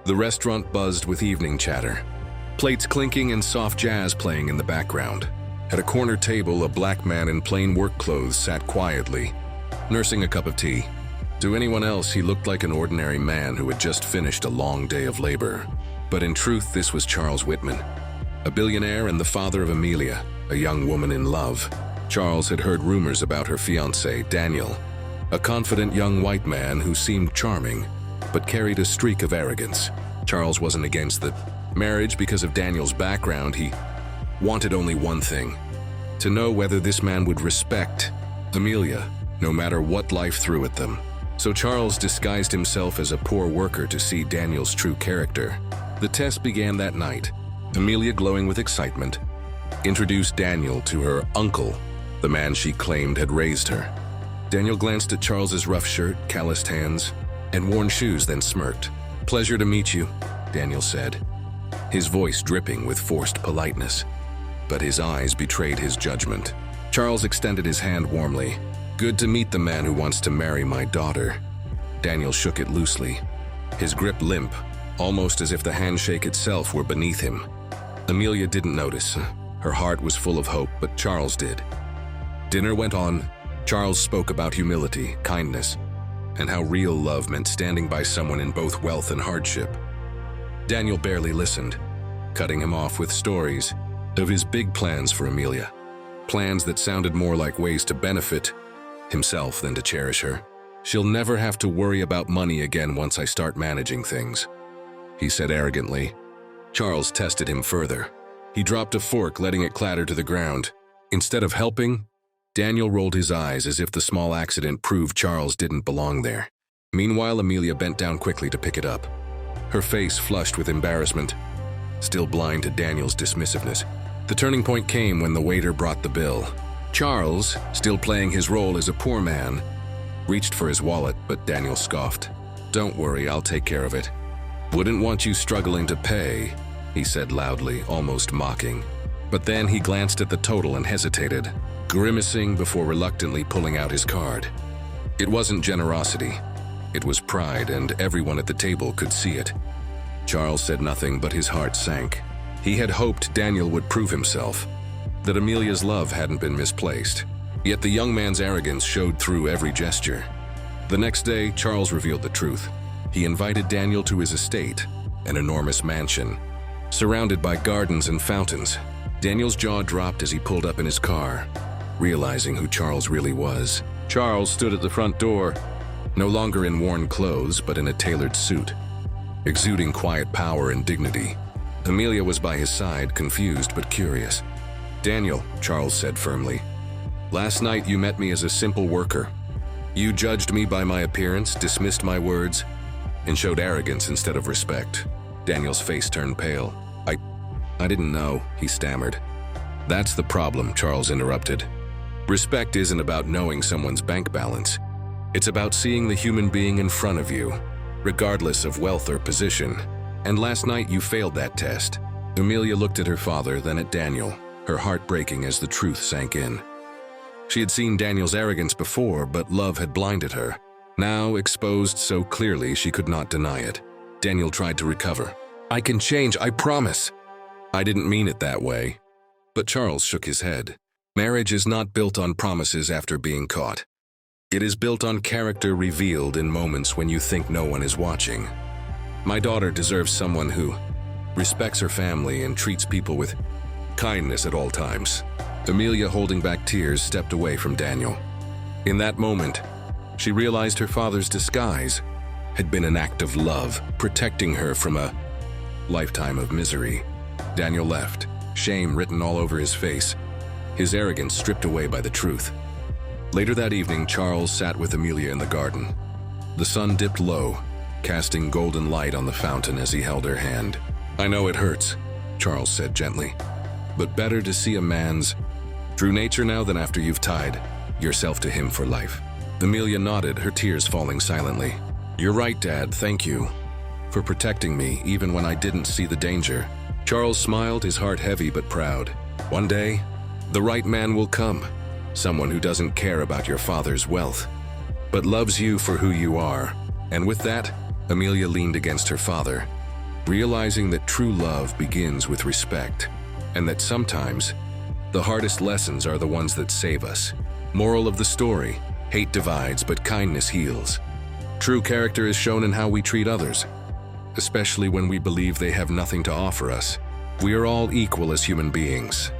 The restaurant buzzed with evening chatter, plates clinking and soft jazz playing in the background. At a corner table, a black man in plain work clothes sat quietly, nursing a cup of tea. To anyone else, he looked like an ordinary man who had just finished a long day of labor. But in truth, this was Charles Whitman, a billionaire and the father of Amelia, a young woman in love. Charles had heard rumors about her fiancé, Daniel, a confident young white man who seemed charming, but carried a streak of arrogance. Charles wasn't against the marriage because of Daniel's background. He wanted only one thing: to know whether this man would respect Amelia, no matter what life threw at them. So Charles disguised himself as a poor worker to see Daniel's true character. The test began that night. Amelia, glowing with excitement, introduced Daniel to her uncle, the man she claimed had raised her. Daniel glanced at Charles's rough shirt, calloused hands, and worn shoes, then smirked. "Pleasure to meet you," Daniel said, his voice dripping with forced politeness. But his eyes betrayed his judgment. Charles extended his hand warmly. "Good to meet the man who wants to marry my daughter." Daniel shook it loosely, his grip limp, almost as if the handshake itself were beneath him. Amelia didn't notice. Her heart was full of hope, but Charles did. Dinner went on. Charles spoke about humility, kindness, and how real love meant standing by someone in both wealth and hardship. Daniel barely listened, cutting him off with stories of his big plans for Amelia. Plans that sounded more like ways to benefit himself than to cherish her. "She'll never have to worry about money again once I start managing things," he said arrogantly. Charles tested him further. He dropped a fork, letting it clatter to the ground. Instead of helping, Daniel rolled his eyes as if the small accident proved Charles didn't belong there. Meanwhile, Amelia bent down quickly to pick it up, her face flushed with embarrassment, still blind to Daniel's dismissiveness. The turning point came when the waiter brought the bill. Charles, still playing his role as a poor man, reached for his wallet, but Daniel scoffed. "Don't worry, I'll take care of it. Wouldn't want you struggling to pay," he said loudly, almost mocking. But then he glanced at the total and hesitated, grimacing before reluctantly pulling out his card. It wasn't generosity. It was pride, and everyone at the table could see it. Charles said nothing, but his heart sank. He had hoped Daniel would prove himself, that Amelia's love hadn't been misplaced. Yet the young man's arrogance showed through every gesture. The next day, Charles revealed the truth. He invited Daniel to his estate, an enormous mansion, surrounded by gardens and fountains. Daniel's jaw dropped as he pulled up in his car, realizing who Charles really was. Charles stood at the front door, no longer in worn clothes, but in a tailored suit, exuding quiet power and dignity. Amelia was by his side, confused but curious. "Daniel," Charles said firmly, "last night you met me as a simple worker. You judged me by my appearance, dismissed my words, and showed arrogance instead of respect." Daniel's face turned pale. I didn't know," he stammered. "That's the problem," Charles interrupted. "Respect isn't about knowing someone's bank balance. It's about seeing the human being in front of you, regardless of wealth or position. And last night you failed that test." Amelia looked at her father, then at Daniel, her heart breaking as the truth sank in. She had seen Daniel's arrogance before, but love had blinded her. Now, exposed so clearly, she could not deny it. Daniel tried to recover. "I can change, I promise." "I didn't mean it that way." But Charles shook his head. "Marriage is not built on promises after being caught. It is built on character revealed in moments when you think no one is watching. My daughter deserves someone who respects her family and treats people with kindness at all times." Amelia, holding back tears, stepped away from Daniel. In that moment, she realized her father's disguise had been an act of love, protecting her from a lifetime of misery. Daniel left, shame written all over his face, his arrogance stripped away by the truth. Later that evening, Charles sat with Amelia in the garden. The sun dipped low, casting golden light on the fountain as he held her hand. "I know it hurts," Charles said gently, "but better to see a man's true nature now than after you've tied yourself to him for life." Amelia nodded, her tears falling silently. "You're right, Dad, thank you for protecting me even when I didn't see the danger." Charles smiled, his heart heavy but proud. "One day, the right man will come, someone who doesn't care about your father's wealth, but loves you for who you are." And with that, Amelia leaned against her father, realizing that true love begins with respect, and that sometimes the hardest lessons are the ones that save us. Moral of the story: hate divides, but kindness heals. True character is shown in how we treat others, especially when we believe they have nothing to offer us. We are all equal as human beings,